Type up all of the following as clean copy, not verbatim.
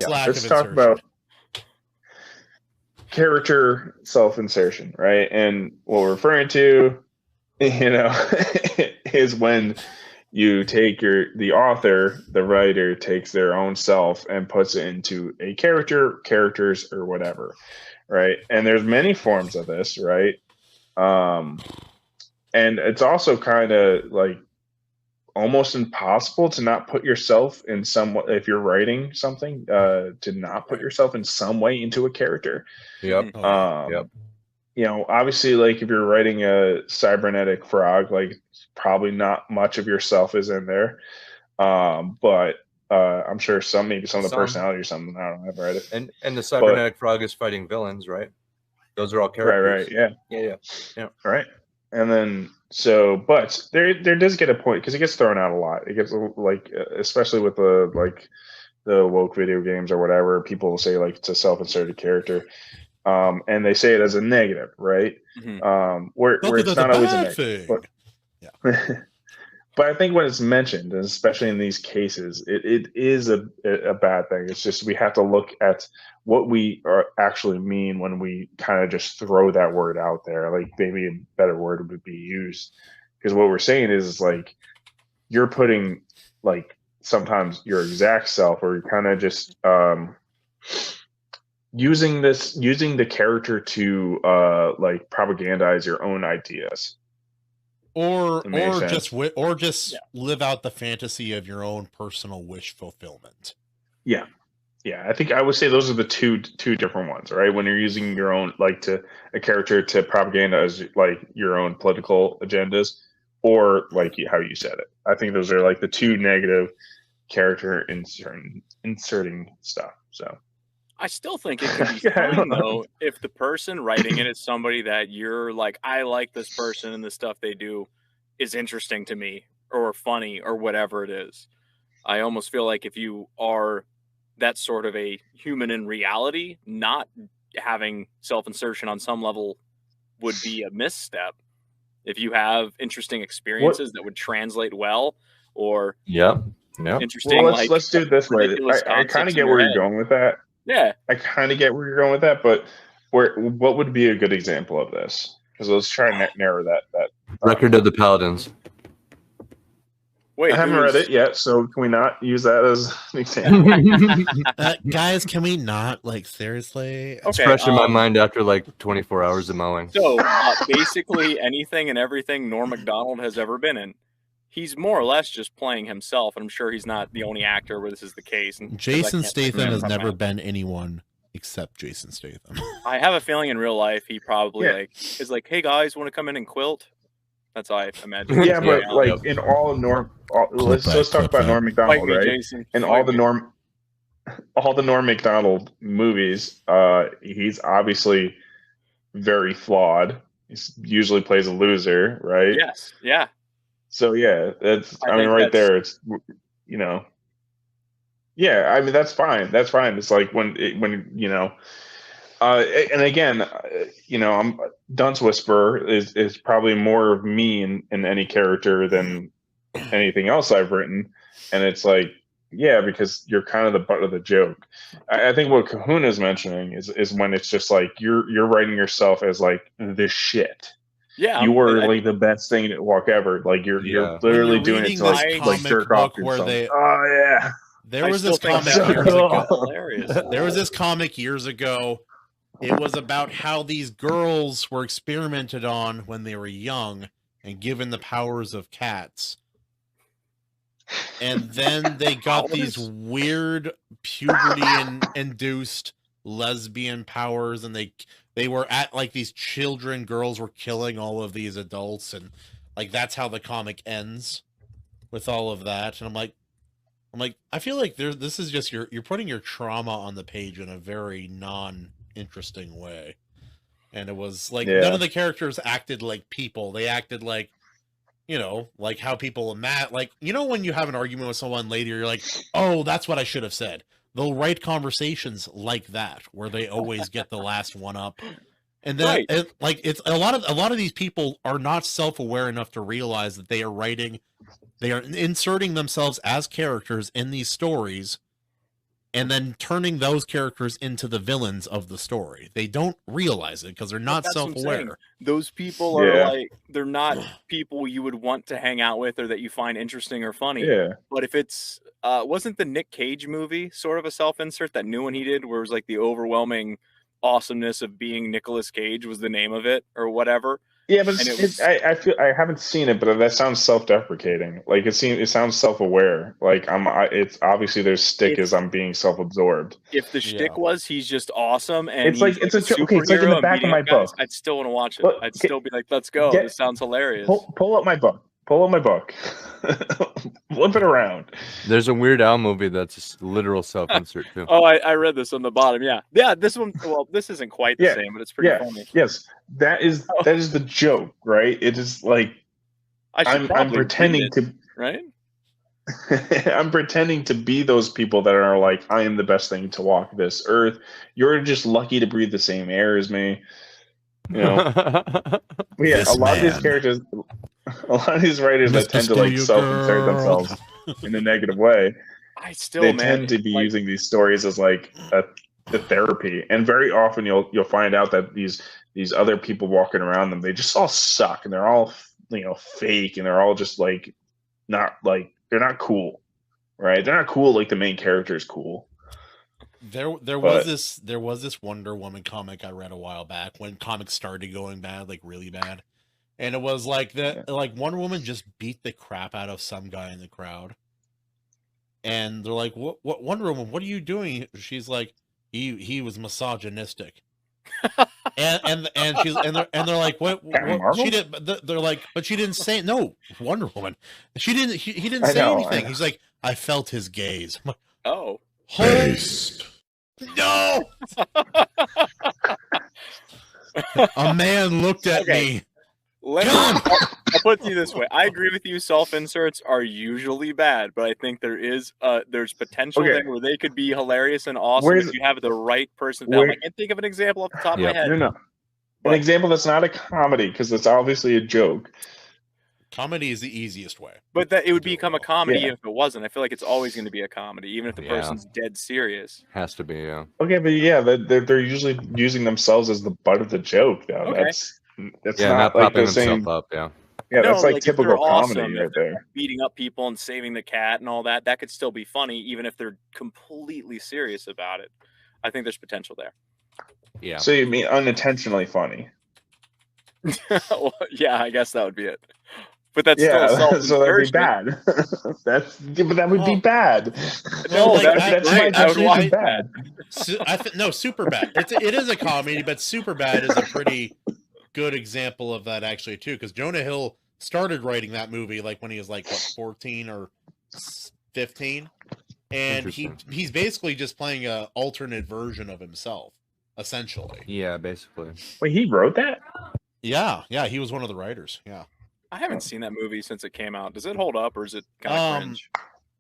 lack let's of talk insertion. about character self-insertion, right? And what we're referring to, is when you take the author, the writer takes their own self and puts it into a characters, or whatever, right? And there's many forms of this, right? And it's also kind of like almost impossible to not put yourself in some, if you're writing something, to not put yourself in some way into a character. Yep. Yep. Obviously, like if you're writing a cybernetic frog, like probably not much of yourself is in there. But I'm sure maybe some of the personality or something. I don't know. I've read it. And the cybernetic frog is fighting villains, right? Those are all characters. Right. Yeah. Right. And then but there does get a point, because it gets thrown out a lot. It gets like, especially with the woke video games or whatever, people will say like it's a self-inserted character. And they say it as a negative, right? Mm-hmm. Where it's not always a negative. But, yeah. But I think when it's mentioned, and especially in these cases, it is a bad thing. It's just we have to look at what we actually mean when we kind of just throw that word out there. Like maybe a better word would be used, because what we're saying is like you're putting like sometimes your exact self, or you're kind of just using the character to like propagandize your own ideas, or just live out the fantasy of your own personal wish fulfillment. Yeah. I think I would say those are the two different ones, right? When you're using your own, like, a character to propagandize like your own political agendas, or like how you said it. I think those are like the two negative character inserting stuff. So I still think it could be fine though if the person writing it is somebody that you're like, I like this person and the stuff they do is interesting to me or funny or whatever it is. I almost feel like if you are that sort of a human in reality, not having self-insertion on some level would be a misstep. If you have interesting experiences that would translate well, or interesting. Well, let's do it this way. I kind of get where you're going with that. Yeah, I kind of get where you're going with that, but what would be a good example of this? Because let's try and narrow that. Record of the Paladins. Wait, I haven't read it yet, so can we not use that as an example? Guys, can we not? Like, seriously? It's fresh in my mind after like 24 hours of mowing. So basically anything and everything Norm Macdonald has ever been in, he's more or less just playing himself. And I'm sure he's not the only actor where this is the case. And Jason Statham has never been anyone except Jason Statham. I have a feeling in real life he probably is like, hey guys, want to come in and quilt? That's how I imagine. Yeah, but like in all let's talk about Norm Macdonald, right? Jason. In all the Norm Macdonald movies, he's obviously very flawed. He usually plays a loser, right? Yes. Yeah. So yeah, I mean, right there, it's yeah. I mean, that's fine. That's fine. It's like when and again, I'm Dunce Whisperer is probably more of me in any character than anything else I've written, and it's like, yeah, because you're kind of the butt of the joke. I think what Kahuna's mentioning is when it's just like you're writing yourself as like the shit. Yeah, you were like the best thing to walk ever. Like you're literally doing it to like jerk off yourself. There was this comic years ago. There was this comic years ago. It was about how these girls were experimented on when they were young and given the powers of cats. And then they got these weird puberty-induced lesbian powers, and they were at like these girls were killing all of these adults, and like that's how the comic ends with all of that. And I'm like, I feel like this is just you're putting your trauma on the page in a very non-interesting way. And it was like none of the characters acted like people. They acted like, like how people like, when you have an argument with someone later, you're like, oh, that's what I should have said. They'll write conversations like that, where they always get the last one up. And then it's a lot of these people are not self-aware enough to realize that they are inserting themselves as characters in these stories, and then turning those characters into the villains of the story. They don't realize it because they're not self-aware. Those people are like, they're not people you would want to hang out with or that you find interesting or funny. Yeah. But if it's, wasn't the Nick Cage movie sort of a self-insert, that new one he did, where it was like the overwhelming awesomeness of being Nicolas Cage was the name of it or whatever? Yeah, but I feel I haven't seen it, but that sounds self-deprecating. Like it sounds self-aware. Like it's obviously their stick is I'm being self-absorbed. If the shtick was he's just awesome and it's like it's a joke. Okay, it's like in the back of my book. I'd still want to watch it. I'd still be like, let's go. This sounds hilarious. Pull up my book. Pull up my book. Flip it around. There's a Weird Al movie that's a literal self-insert too. Oh, I read this on the bottom. Yeah. This one. Well, this isn't quite the same, but it's pretty funny. Yes, that is the joke, right? It is like I'm pretending to right. I'm pretending to be those people that are like, I am the best thing to walk this earth. You're just lucky to breathe the same air as me. You know. A lot of these characters. A lot of these writers that tend to like self-insert themselves in a negative way, they tend to be using these stories as like a therapy, and very often you'll find out that these other people walking around them, they just all suck, and they're all fake, and they're all just like not like they're not cool, right? They're not cool like the main character is cool. There was this Wonder Woman comic I read a while back when comics started going bad, like really bad. And it was like like Wonder Woman just beat the crap out of some guy in the crowd. And they're like, "What Wonder Woman, what are you doing?" She's like, he was misogynistic. and they're like, what she did, they're like, but she didn't say no, Wonder Woman. He didn't say anything. He's like, I felt his gaze. I'm like, oh. Haste. No. A man looked at me. I'll put it to you this way. I agree with you. Self-inserts are usually bad, but I think there's potential there where they could be hilarious and awesome if you have the right person. I can't think of an example off the top of my head. No. An example that's not a comedy because it's obviously a joke. Comedy is the easiest way. But that it would become a comedy if it wasn't. I feel like it's always going to be a comedy, even if the person's dead serious. Has to be, yeah. Okay, but they're usually using themselves as the butt of the joke, though. Okay. That's not like the same. Up, yeah, that's like typical comedy right there. Beating up people and saving the cat and all that. That could still be funny, even if they're completely serious about it. I think there's potential there. Yeah. So you mean unintentionally funny? Well, yeah, I guess that would be it. But that's still so that'd be bad. But that would be bad. No, that's actually bad. No, Super Bad. It is a comedy, but Super Bad is a pretty good example of that actually too. Because Jonah Hill started writing that movie like when he was like 14 or 15, and he's basically just playing a alternate version of himself, essentially. Yeah, basically. Wait, he wrote that? Yeah, he was one of the writers. Yeah. I haven't seen that movie since it came out. Does it hold up, or is it kind of cringe?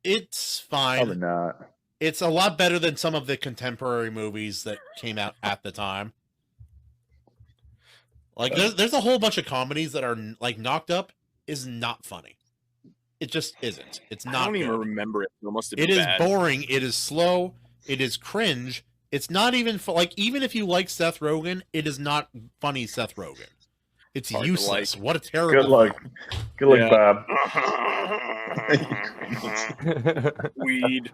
It's fine. Probably not. It's a lot better than some of the contemporary movies that came out at the time. Like, there's a whole bunch of comedies that are like Knocked Up is not funny. It just isn't. It's not. I don't even remember it. It must have been bad. It is boring. It is slow. It is cringe. It's not even like even if you like Seth Rogen, it is not funny. Seth Rogen. It's useless. What a terrible. Good luck. Good luck, Bob. Weed.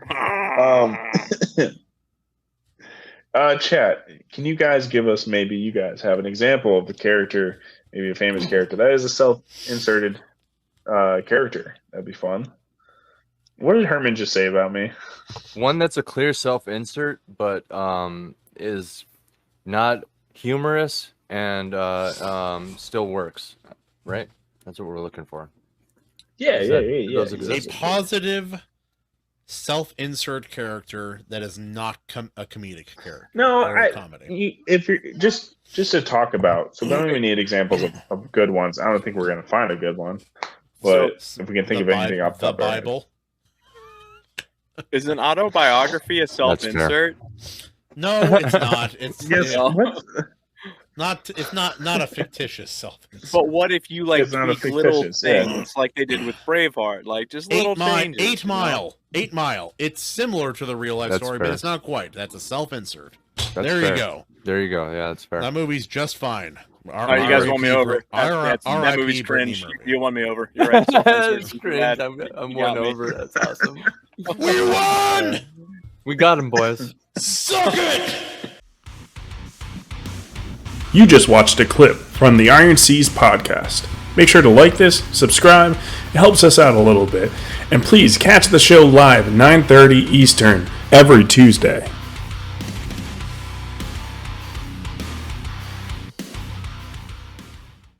Chat, can you guys give us, maybe you guys have an example of the character, maybe a famous character that is a self-inserted character? That'd be fun. What did Herman just say about me? One that's a clear self-insert, but is not humorous and still works, right? That's what we're looking for. Yeah. A positive self-insert character that is not a comedic character. No, comedy. If you're just to talk about, so we don't even need examples of good ones. I don't think we're gonna find a good one, but if we can think of anything off the Bible. Is an autobiography a self-insert? No, it's not. It's It's not a fictitious self-insert. But what if you like It's not a tweak little fictitious, things like they did with Braveheart, like just little changes? 8 Mile. 8 Mile. It's similar to the real life That's story, fair. but it's not quite. That's a self-insert. That's There fair. you go. There you go. Yeah, that's fair. That movie's just fine. All right, you guys won me over. That movie's cringe. You won me over. You're right. That's cringe. I'm won over. That's awesome. We won! We got him, boys. Suck it! You just watched a clip from the Iron Seas podcast. Make sure to like this, subscribe, it helps us out a little bit, and please catch the show live at 9:30 Eastern every Tuesday.